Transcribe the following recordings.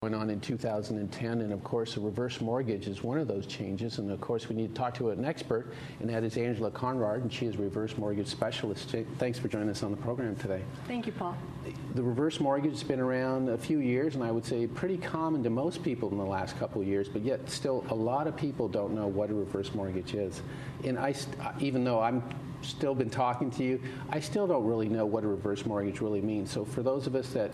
Going on in 2010, and of course a reverse mortgage is one of those changes, and of course we need to talk to an expert, and that is Angela Conrad, and she is a reverse mortgage specialist. Thanks for joining us on the program today. Thank you, Paul. The reverse mortgage has been around a few years, and I would say pretty common to most people in the last couple of years, but yet still a lot of people don't know what a reverse mortgage is. And even though I'm still been talking to you, I still don't really know what a reverse mortgage really means. So for those of us that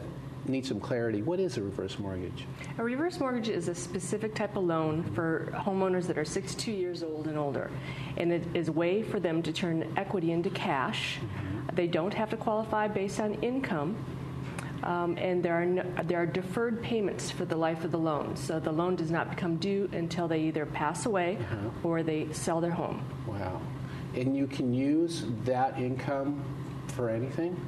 need some clarity, what is a reverse mortgage? A reverse mortgage is a specific type of loan for homeowners that are 62 years old and older, and it is a way for them to turn equity into cash. They don't have to qualify based on income, and there are deferred payments for the life of the loan. So the loan does not become due until they either pass away or they sell their home. Wow. And you can use that income for anything?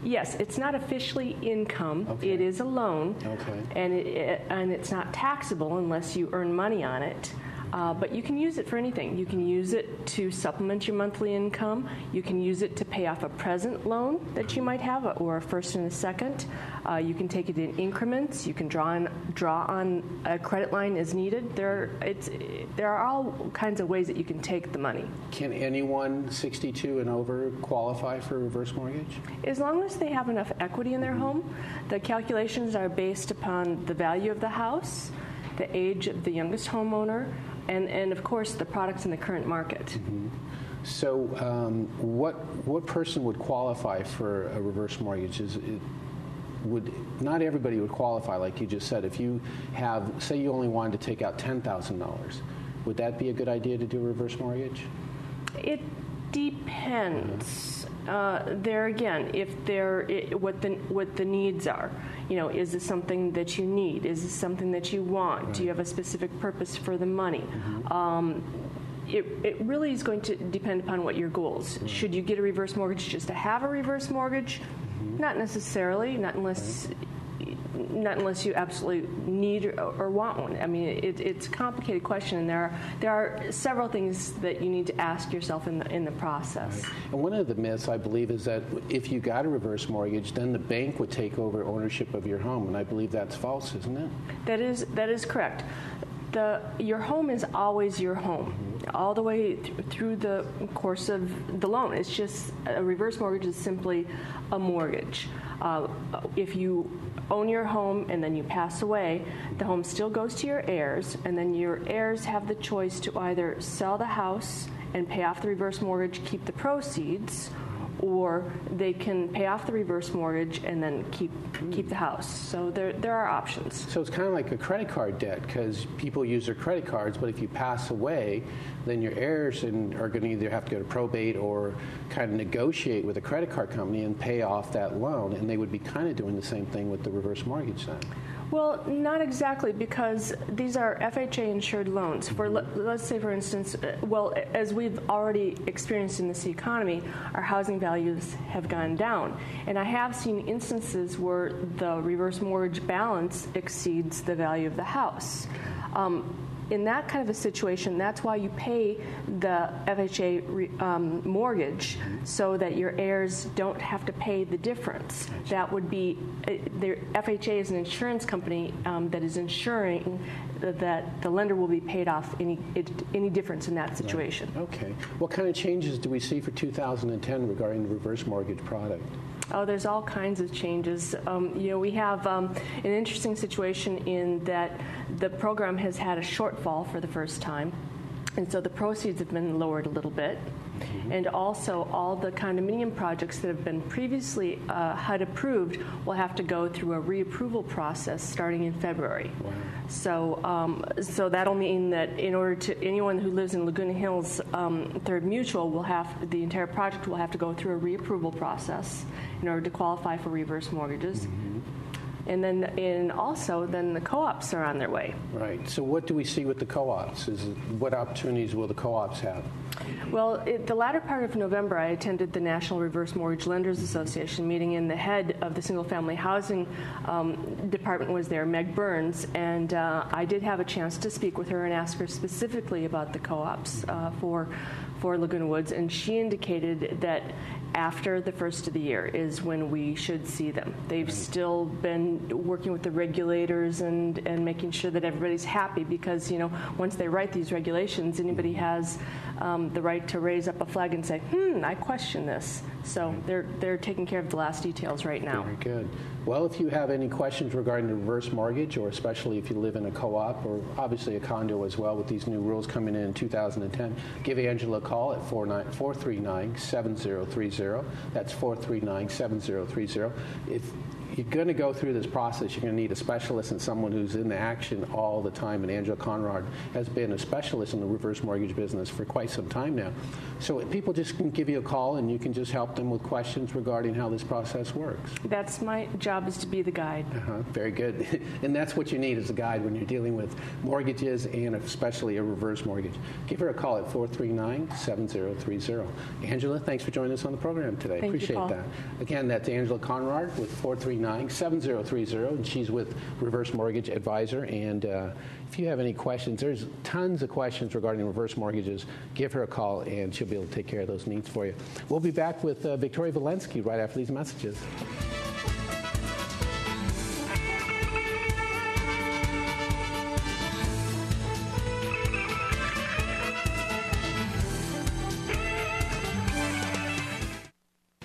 Yes, it's not officially income. Okay. It is a loan, okay. and it's not taxable unless you earn money on it. But you can use it for anything. You can use it to supplement your monthly income. You can use it to pay off a present loan that you might have, or a first and a second. You can take it in increments. You can draw on a credit line as needed. There are all kinds of ways that you can take the money. Can anyone 62 and over qualify for a reverse mortgage? As long as they have enough equity in their home. The calculations are based upon the value of the house, the age of the youngest homeowner, and of course the products in the current market. Mm-hmm. So what person would qualify for a reverse mortgage? Not everybody would qualify, like you just said. If you have, say you only wanted to take out $10,000, would that be a good idea to do a reverse mortgage? It depends. There again, what the needs are. You know, is this something that you need? Is this something that you want? Right. Do you have a specific purpose for the money? It really is going to depend upon what your goals. Right. Should you get a reverse mortgage just to have a reverse mortgage? Not necessarily. Not unless you absolutely need or want one. I mean, it's a complicated question, and there are several things that you need to ask yourself in the process. Right. And one of the myths, I believe, is that if you got a reverse mortgage, then the bank would take over ownership of your home, and I believe that's false, isn't it? That is correct. Your home is always your home, all the way through the course of the loan. It's just a reverse mortgage is simply a mortgage. If you own your home and then you pass away, the home still goes to your heirs, and then your heirs have the choice to either sell the house and pay off the reverse mortgage, keep the proceeds, or they can pay off the reverse mortgage and then keep the house. So there are options. So it's kind of like a credit card debt, because people use their credit cards, but if you pass away, then your heirs are going to either have to go to probate or kind of negotiate with a credit card company and pay off that loan, and they would be kind of doing the same thing with the reverse mortgage then. Well, not exactly, because these are FHA-insured loans. Let's say, for instance, as we've already experienced in this economy, our housing values have gone down. And I have seen instances where the reverse mortgage balance exceeds the value of the house. In that kind of a situation, that's why you pay the FHA mortgage, so that your heirs don't have to pay the difference. That would be, the FHA is an insurance company that is ensuring that the lender will be paid off any difference in that situation. Right. Okay. What kind of changes do we see for 2010 regarding the reverse mortgage product? Oh, there's all kinds of changes. We have an interesting situation in that the program has had a shortfall for the first time, and so the proceeds have been lowered a little bit. And also, all the condominium projects that have been previously HUD approved will have to go through a reapproval process starting in February. Wow. So that'll mean that in order to anyone who lives in Laguna Hills Third Mutual the entire project will have to go through a reapproval process in order to qualify for reverse mortgages. And then also the co-ops are on their way. Right. So what do we see with the co-ops? What opportunities will the co-ops have? Well, the latter part of November, I attended the National Reverse Mortgage Lenders Association meeting, and the head of the single-family housing department was there, Meg Burns, and I did have a chance to speak with her and ask her specifically about the co-ops for Laguna Woods, and she indicated that after the first of the year is when we should see them. They've still been working with the regulators and making sure that everybody's happy because, once they write these regulations, anybody has the right to raise up a flag and say, I question this. So they're taking care of the last details right now. Very good. Well, if you have any questions regarding the reverse mortgage, or especially if you live in a co-op or obviously a condo as well with these new rules coming in 2010, give Angela a call at 439-7030. That's 439-7030. If you're going to go through this process, you're going to need a specialist and someone who's in the action all the time. And Angela Conrad has been a specialist in the reverse mortgage business for quite some time now. So people just can give you a call and you can just help them with questions regarding how this process works. That's my job, is to be the guide. Very good. And that's what you need as a guide when you're dealing with mortgages and especially a reverse mortgage. Give her a call at 439-7030. Angela, thanks for joining us on the program today. Thank Appreciate you, Paul. that. Again, that's Angela Conrad with 439-7030, and she's with Reverse Mortgage Advisor. And if you have any questions, there's tons of questions regarding reverse mortgages. Give her a call, and she'll be able to take care of those needs for you. We'll be back with Victoria Valensky right after these messages.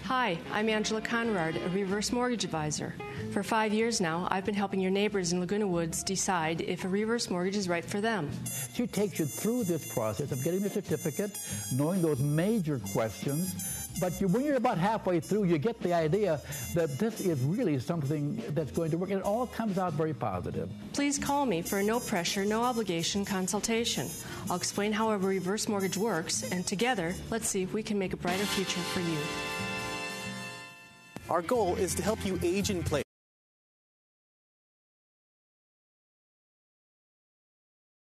Hi, I'm Angela Conrad, a reverse mortgage advisor. For 5 years now, I've been helping your neighbors in Laguna Woods decide if a reverse mortgage is right for them. She takes you through this process of getting the certificate, knowing those major questions, but when you're about halfway through, you get the idea that this is really something that's going to work, and it all comes out very positive. Please call me for a no-pressure, no-obligation consultation. I'll explain how a reverse mortgage works, and together, let's see if we can make a brighter future for you. Our goal is to help you age in place.